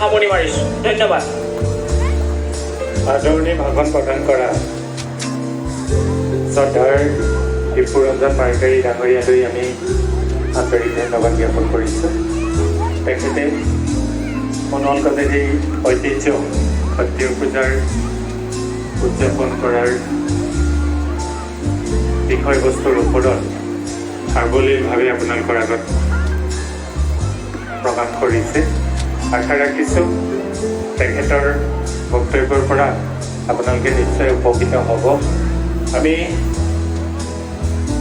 সামৰণি মাৰিছোঁ। ধন্যবাদ। আদৰণি ভাষণ প্ৰদান কৰা শ্ৰদ্ধাৰ দীপুৰঞ্জন মাৰ্কাৰী ডাঙৰীয়ালৈ আমি আন্তৰিক ধন্যবাদ জ্ঞাপন কৰিছোঁ। তেখেতে সোণোৱাল কলেজৰ ঐতিহ্য সত্য পূজাৰ উদযাপন কৰাৰ বিষয়বস্তুৰ ওপৰত সাৰ্বজনীনভাৱে আপোনালোকৰ আগত প্ৰকাশ কৰিছে। আশা ৰাখিছোঁ তেখেতৰ বক্তব্যৰ পৰা আপোনালোকে নিশ্চয় উপকৃত হ'ব। আমি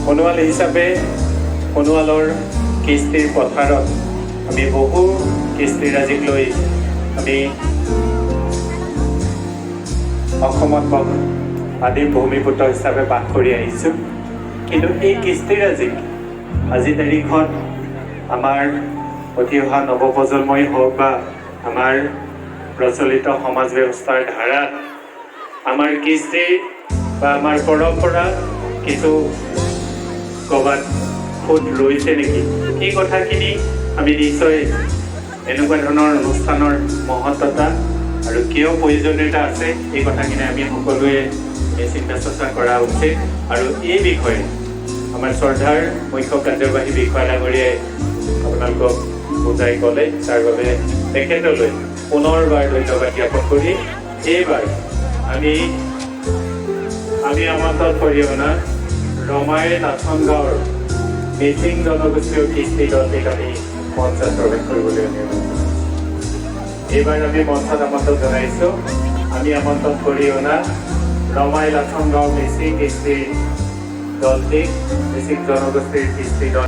সোণোৱাল হিচাপে সোণোৱালৰ কৃষ্টিৰ পথাৰত আমি বহু কৃষ্টিৰাজিক লৈ আমি অসমত আদিম ভূমিপুত্ৰ হিচাপে বাস কৰি আহিছোঁ। কিন্তু এই কৃষ্টিৰাজিক আজি তাৰিখত আমাৰ উঠি অহা নৱপ্ৰজন্মই হওক বা আমাৰ প্ৰচলিত সমাজ ব্যৱস্থাৰ ধাৰাত আমাৰ কৃষ্টি বা আমাৰ পৰম্পৰা কিছু ক'ৰবাত খুঁত ৰৈছে নেকি, এই কথাখিনি আমি নিশ্চয় এনেকুৱা ধৰণৰ অনুষ্ঠানৰ মহত্বতা আৰু কিয় প্ৰয়োজনীয়তা আছে এই কথাখিনি আমি সকলোৱে চিন্তা চৰ্চা কৰা উচিত। আৰু এই বিষয়ে আমাৰ শ্ৰদ্ধাৰ মুখ্য কাৰ্যবাহী বিষয়া ডাঙৰীয়াই আপোনালোকক বুজাই ক'লে, তাৰ বাবে তেখেতলৈ পুনৰবাৰ ধন্যবাদ জ্ঞাপন কৰি এইবাৰ আমি আমন্ত্ৰণ কৰি অনা ৰমাই নাথন গাঁৱৰ মিচিং জনগোষ্ঠীয় কৃষ্টি দলটিক আমি মঞ্চত প্ৰৱেশ কৰিবলৈ অনুৰোধ কৰিছোঁ। এইবাৰ আমি মঞ্চত আমন্ত্ৰণ জনাইছোঁ আমি আমন্ত্ৰণ কৰি অনা ৰমাই লাথন গাঁও মিচিং কৃষ্টি দলটিক, মিচিং জনগোষ্ঠীৰ কৃষ্টি দল।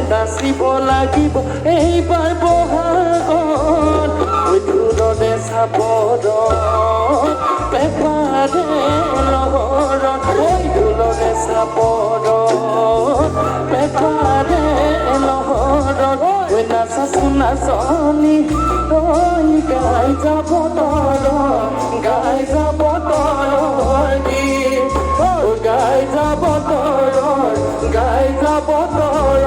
নাচিব লাগিব এইবাৰ বহাগত ঢোলৰে চাপৰত পেপাৰে লহৰত ঢোলৰে চাপৰত পেপাৰে লহৰত নাচাচো নাচনি তই গাই যাব তৰ গাই যাব তৰ গাই যাব তৰ গাই যাব তৰ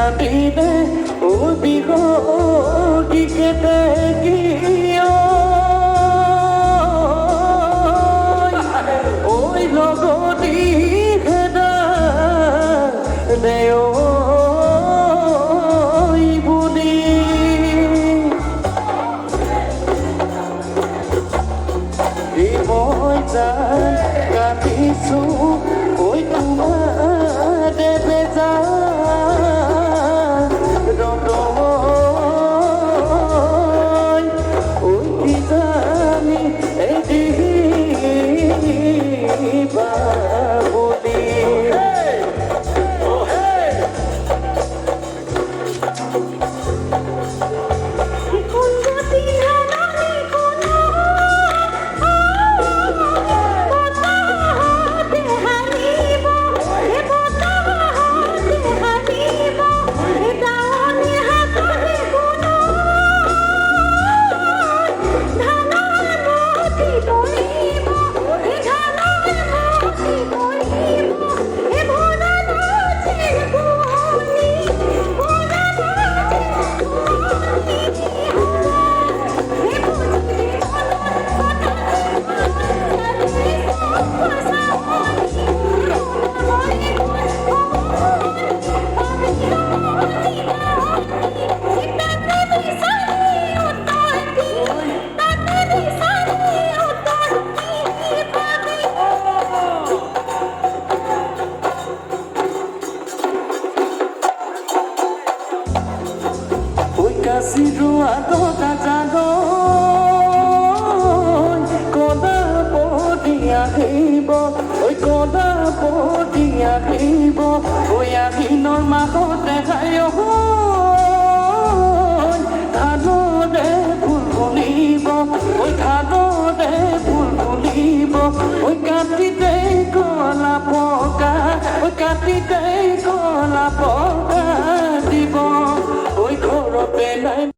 কাটিলে ঐ বিহগী কেতে কিয় ঐ লগতি খেদা দেও বুলি মই যাই কাটিছো ঐ তোমাৰ দেৱে যা ঐ কিজানি এদিবা বুলি Kasiro ato kajalo koda podia hibo oi koda podia hibo oi ahinor mahote hayo dhano de pulpulibo oi dhano de pulpulibo oi katite kola poka oi katite kola poka